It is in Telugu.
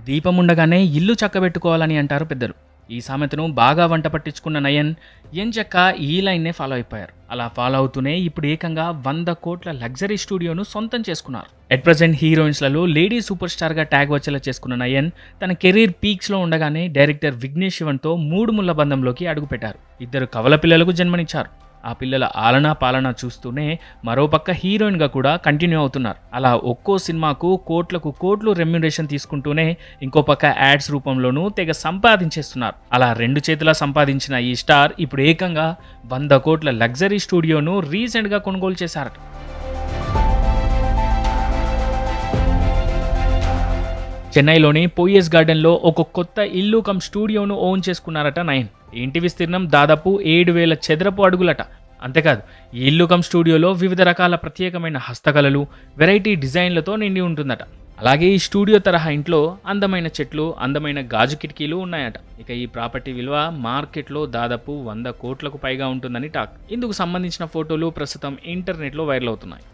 దీపముండగానే ఇల్లు చక్కబెట్టుకోవాలని అంటారు పెద్దలు. ఈ సామెతను బాగా వంట పట్టించుకున్న నయన్ ఎంచక్క ఈ లైన్నే ఫాలో అయిపోయారు. అలా ఫాలో అవుతూనే ఇప్పుడు ఏకంగా 100 కోట్ల లగ్జరీ స్టూడియోను సొంతం చేసుకున్నారు. ఎట్ ప్రజెంట్ హీరోయిన్స్లలో లేడీ సూపర్ స్టార్గా ట్యాగ్ వచ్చేలా చేసుకున్న నయన్ తన కెరీర్ పీక్స్లో ఉండగానే డైరెక్టర్ విఘ్నేష్ శివన్తో 3 ముళ్ళ బంధంలోకి అడుగుపెట్టారు. 2 కవల పిల్లలకు జన్మనిచ్చారు. ఆ పిల్లల ఆలనా పాలనా చూస్తూనే మరోపక్క హీరోయిన్గా కూడా కంటిన్యూ అవుతున్నారు. అలా ఒక్కో సినిమాకు కోట్లకు కోట్లు రెమ్యునరేషన్ తీసుకుంటూనే ఇంకో పక్క యాడ్స్ రూపంలోనూ తెగ సంపాదించేస్తున్నారు. అలా 2 చేతులా సంపాదించిన ఈ స్టార్ ఇప్పుడు ఏకంగా 100 కోట్ల లగ్జరీ స్టూడియోను రీసెంట్గా కొనుగోలు చేశారట. చెన్నైలోని పోయస్ గార్డెన్లో ఒక కొత్త ఇల్లు కమ్ స్టూడియోను ఓన్ చేసుకున్నారట నయన్. ఇంటి విస్తీర్ణం దాదాపు 7,000 చదరపు అడుగులట. అంతేకాదు, ఈ ఇల్లు కమ్ స్టూడియోలో వివిధ రకాల ప్రత్యేకమైన హస్తకళలు, వెరైటీ డిజైన్లతో నిండి ఉంటుందట. అలాగే ఈ స్టూడియో తరహా ఇంట్లో అందమైన చెట్లు, అందమైన గాజు కిటికీలు ఉన్నాయట. ఇక ఈ ప్రాపర్టీ విలువ మార్కెట్లో దాదాపు 100 కోట్లకు పైగా ఉంటుందని టాక్. ఇందుకు సంబంధించిన ఫోటోలు ప్రస్తుతం ఇంటర్నెట్లో వైరల్ అవుతున్నాయి.